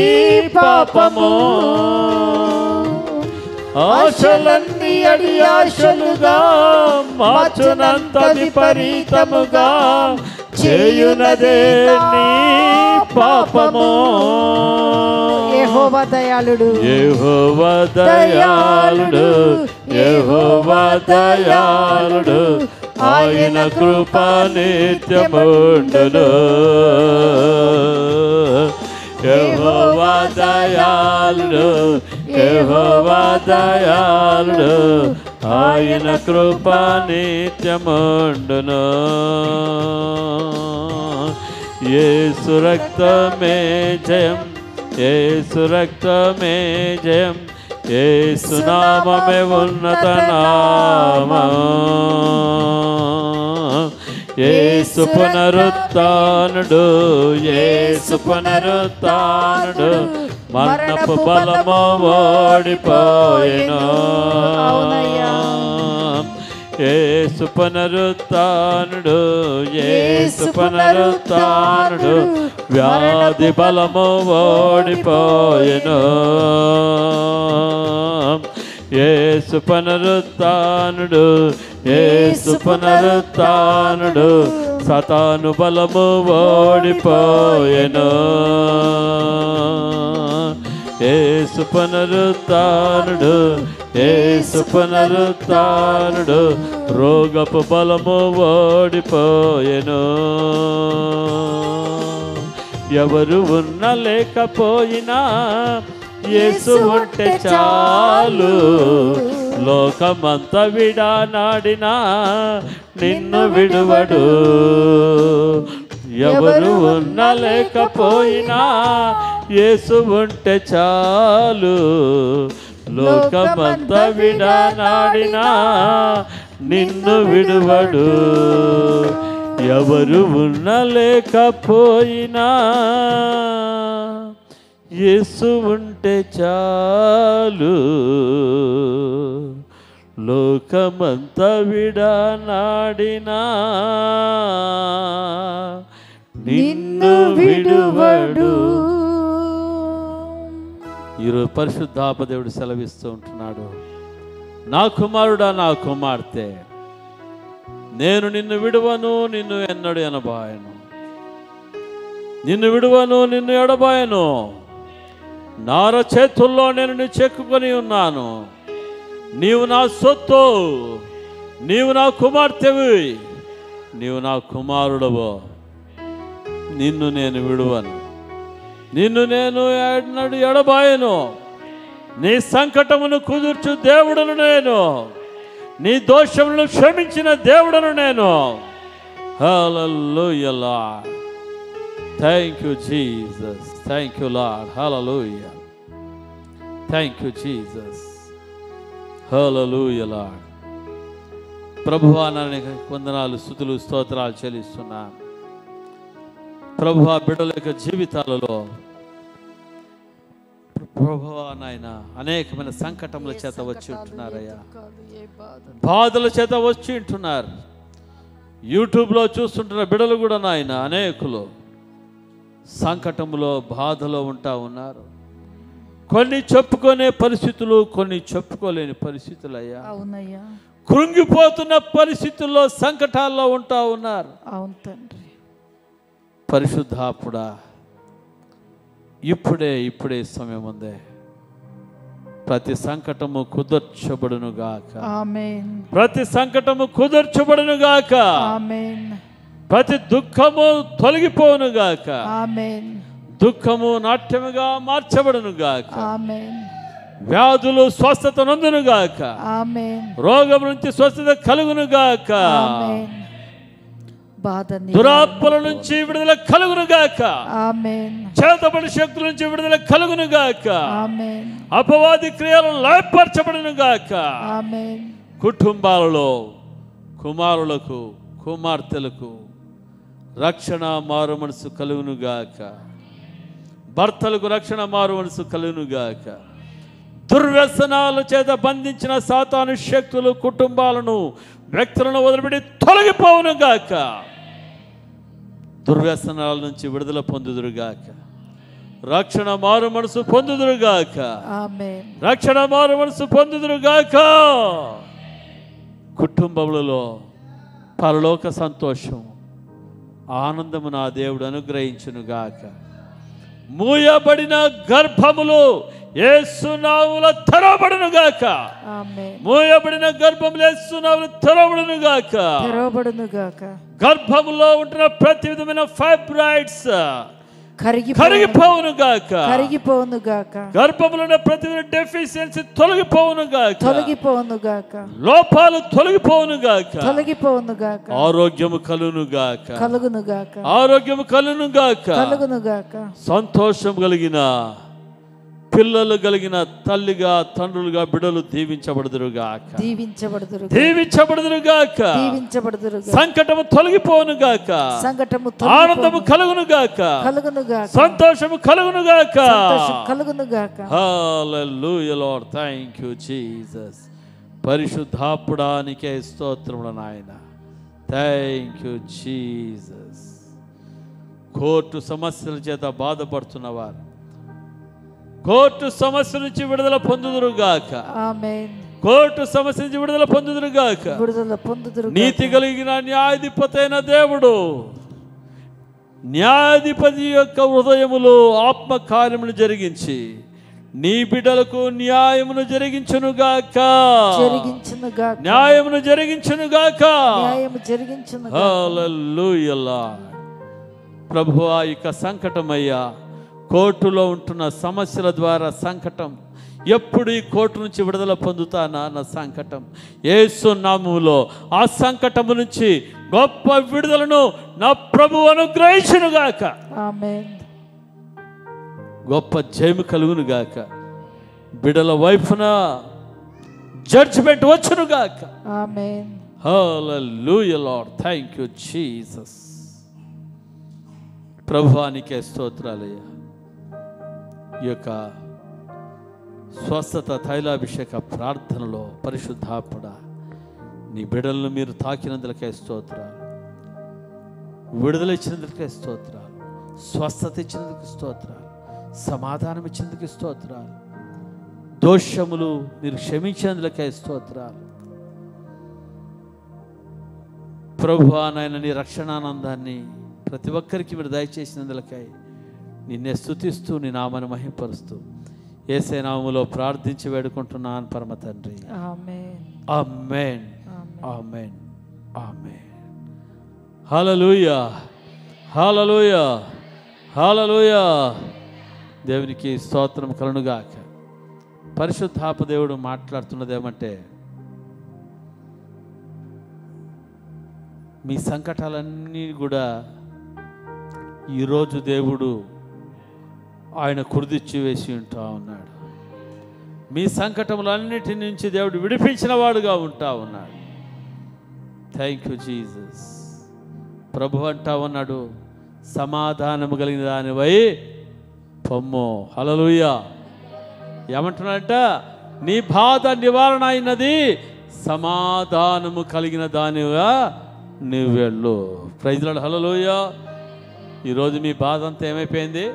పాపము. ఆశలన్నీ అడి ఆశలుగా మార్చునంత విపరీతముగా చేయునదే నీ పాపము. యెహోవా దయాళుడు, యెహోవా దయాళుడు, యెహోవా దయాళుడు, ఆయన కృప నిత్యముండును. యెహోవా దయాళుడు, యెహోవా దయాళుడు, ఆయన కృప నిత్యముండును. యేసు రక్తమే జయం, యేసు రక్తమే జయం, యేసు నామమే ఉన్నత నామం. యేసు పునరుత్థానుడు, యేసు పునరుత్థానుడు, మరణపు బలము ఓడిపోయెను. యేసు పునరుత్థానుడు, యేసు పునరుత్థానుడు, వ్యాధి బలము ఓడిపోయెను. యేసు పునరుత్థానుడు, యేసు పునరుత్థానుడు, సాతాను బలము ఓడిపోయెను. యేసు పునరుత్థానుడు, యేసు పునరుత్థానుడు, రోగపు బలము ఓడిపోయెను. ఎవరు ఉన్న లేకపోయినా యేసు ఉంటే చాలు, లోకమంతా విడనాడినా నిన్ను విడువడు. ఎవరు ఉన్న లేకపోయినా యేసు ఉంటే చాలు, లోకమంతా విడనాడినా నిన్ను విడువడు. ఎవరు ఉన్న లేకపోయినా యేసు ఉంటే చాలు, లోకమంతా విడనాడినా నిన్ను విడువడు. ఈరోజు పరిశుద్ధాపదేవుడు సెలవిస్తూ ఉంటున్నాడు, నా కుమారుడా, నా కుమార్తె, నేను నిన్ను విడువను, నిన్ను ఎన్నడు ఎనబాయను. నిన్ను విడువను, నిన్ను ఎడబాయను. నార చేతుల్లో నేను నీ చెక్కుకొని ఉన్నాను. నీవు నా సొత్తు, నీవు నా కుమార్తెవి, నీవు నా కుమారుడవు. నిన్ను నేను విడువను, నిన్ను నేను ఎన్నడు ఎడబాయను. నీ సంకటమును కుదుర్చు దేవుడను నేను, నీ దోషములను క్షమించిన దేవుడను నేను. Hallelujah Lord. Thank you Jesus. Thank you Lord. Hallelujah. Thank you Jesus. Hallelujah Lord. ప్రభువా, నాయన వందనాలు, స్తుతులు, స్తోత్రాలు చెల్లిస్తున్నాను. ప్రభువా, బిడ్డల యొక్క జీవితాలలో ప్రభువా నాయన అనేకమైన సంకటముల చేత వచ్చి ఉంటున్నారయ్యా, బాధల చేత వచ్చి ఉంటున్నారు. యూట్యూబ్లో చూస్తుంటున్న బిడ్డలు కూడా నాయన అనేకులు సంకటములో, బాధలో ఉంటా ఉన్నారు. కొన్ని చెప్పుకునే పరిస్థితులు, కొన్ని చెప్పుకోలేని పరిస్థితులు అయ్యా. అవునయ్యా. కృంగిపోతున్న పరిస్థితుల్లో, సంకటాల్లో ఉంటా ఉన్నారు. అవును తండ్రి. పరిశుద్ధాత్ముడా, ఇప్పుడే సమయం ఉందే. ప్రతి సంకటము కుదర్చబడును గాక. ఆమేన్. ప్రతి సంకటము కుదర్చబడును గాక. ఆమేన్. ప్రతి దుఃఖము తొలగిపోవును గాక. ఆమేన్. దుఃఖము నాట్యముగా మార్చబడును గాక. ఆమేన్. వ్యాధులు స్వస్థత నొందును గాక. ఆమేన్. రోగం నుంచి స్వస్థత కలుగును గాక. ఆమేన్. దురాత్మల నుంచి విడుదల కలుగును గాక. ఆమేన్. చేతబడి శక్తుల నుంచి విడుదల కలుగును గాక. ఆమేన్. అపవాది క్రియలు లయపరచబడును గాక. ఆమేన్. కుటుంబాలలో కుమారులకు, కుమార్తెలకు రక్షణ, మారు మనసు కలుగును గాక. భర్తలకు రక్షణ, మారు మనసు కలుగును గాక. దుర్వ్యసనాల చేత బంధించిన సాతాను శక్తులు కుటుంబాలను, వ్యక్తులను వదిలిపెట్టి తొలగిపోవును గాక. దుర్వ్యసనాల నుంచి విడుదల పొందుదురుగాక. రక్షణ, మారు మనసు పొందుదురుగాక. ఆమేన్. రక్షణ, మారు మనసు పొందుదురుగాక. కుటుంబములలో పరలోక సంతోషం, ఆనందము నా దేవుడు అనుగ్రహించును గాక. మూయబడిన గర్భములు యేసు నామములో తెరవబడును గాక. ఆమేన్. మూయబడిన గర్భములు యేసు నామములో తెరవబడును గాక. తెరవబడును గాక. గర్భములో ఉంటున్న ప్రతి విధమైన ఫైబ్రాయిడ్స్ కరిగిపోవును గాక. కరిగిపోవును గాక. గర్భములో ఉన్న ప్రతి డెఫిషియన్సీ తొలగిపోవును గాక. తొలగిపోవును గాక. లోపాలు తొలగిపోవును గాక. తొలగిపోవును గాక. ఆరోగ్యము కలుగును గాక. కలుగును గాక. ఆరోగ్యము కలుగును గాక. కలుగును గాక. సంతోషం కలిగిన పిల్లలు కలిగిన తల్లిగా, తండ్రులుగా బిడ్డలు దీవించబడుదురుగాక. దీవించబడుదురుగాక. దీవించబడుదురుగాక. దీవించబడుదురుగాక. సంకటము తొలగిపోవును గాక. సంకటము ఆనందము కలుగును గాక. కలుగును గాక. సంతోషము కలుగును గాక. సంతోషం కలుగును గాక. Hallelujah Lord. Thank you Jesus. పరిశుద్ధాత్ముడానికే స్తోత్రములు నాయన. Thank you Jesus. కోర్టు సమస్యల చేత బాధపడుతున్నవారు కోర్టు సమస్య నుంచి విడుదల పొందుదురుగాక. ఆమేన్. కోర్టు సమస్య నుంచి విడుదల పొందుదురుగాక. నీతి కలిగిన న్యాయాధిపతి అయిన దేవుడు న్యాయాధిపతి యొక్క హృదయములో ఆత్మకార్యమును జరిగించి నీ బిడ్డలకు న్యాయమును జరిగించునుగాక. న్యాయమును జరిగించునుగాక. హల్లెలూయా. ప్రభువా, ఇక సంకటమయ్యా, కోర్టులో ఉంటున్న సమస్యల ద్వారా సంకటం, ఎప్పుడు ఈ కోర్టు నుంచి విడుదల పొందుతానా నా సంకటం. యేసు నామములో ఆ సంకటము నుంచి గొప్ప విడుదలను నా ప్రభువు అనుగ్రహించునుగాక. ఆమేన్. గొప్ప జయము కలుగునుగాక. బిడల వైపున జడ్జిమెంట్ వచ్చునుగాక. Amen. Hallelujah Lord. Thank you Jesus. ప్రభువానికే స్తోత్రాలయ్యా. ఈ యొక్క స్వస్థత తైలాభిషేక ప్రార్థనలో పరిశుద్ధాత్ముడ నీ బిడ్డలను మీరు తాకినందులకే స్తోత్రాలు, విడుదల ఇచ్చినందుకే స్తోత్రాలు, స్వస్థత ఇచ్చినందుకు స్తోత్రాలు, సమాధానం ఇచ్చినందుకు స్తోత్రాలు, దోషములు మీరు క్షమించినందులకే స్తోత్రాలు. ప్రభువా నాయన, నీ రక్షణానందాన్ని ప్రతి ఒక్కరికి మీరు దయచేసినందులకై నిన్నే స్తుతిస్తూ నీ నామాన్ని మహింపరుస్తూ యేసయ్య నామములో ప్రార్థించి వేడుకుంటున్నాను పరమ తండ్రి. ఆమేన్. ఆమేన్. ఆమేన్. ఆమేన్. హల్లెలూయా. హల్లెలూయా. హల్లెలూయా. దేవునికి స్తోత్రం కలుగుగాక. పరిశుద్ధాత్మ దేవుడు మాట్లాడుతున్నది ఏమంటే, మీ సంకటాలన్నీ కూడా ఈరోజు దేవుడు ఆయన కుర్దిచ్చి వేసి ఉంటా ఉన్నాడు. మీ సంకటములన్నిటి నుంచి దేవుడు విడిపించిన వాడుగా ఉంటా ఉన్నాడు. Thank you Jesus. ప్రభు అంటా ఉన్నాడు, సమాధానము కలిగిన దానివై పొమ్ము. హల్లెలూయా. ఏమంటున్నాడంట, నీ బాధ నివారణ అయినది, సమాధానము కలిగిన దానిగా నువ్వు వెళ్ళు. Praise Lord. హల్లెలూయా. ఈరోజు మీ బాధ అంతా ఏమైపోయింది?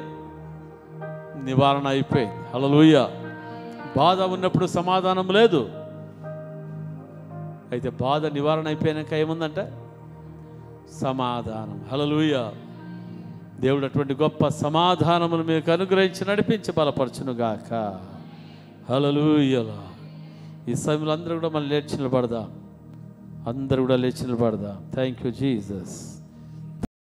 నివారణ అయిపోయింది. హల్లెలూయా. బాధ ఉన్నప్పుడు సమాధానం లేదు. అయితే బాధ నివారణ అయిపోయాక ఏముందంట? సమాధానం. హల్లెలూయా. దేవుడు అటువంటి గొప్ప సమాధానమును మీకు అనుగ్రహించి నడిపించి బలపరచునుగాక. హల్లెలూయా. ఈ సమయంలో అందరూ కూడా మళ్ళీ లేచి నిలబడదాం. అందరూ కూడా లేచి నిలబడదాం. Thank you Jesus.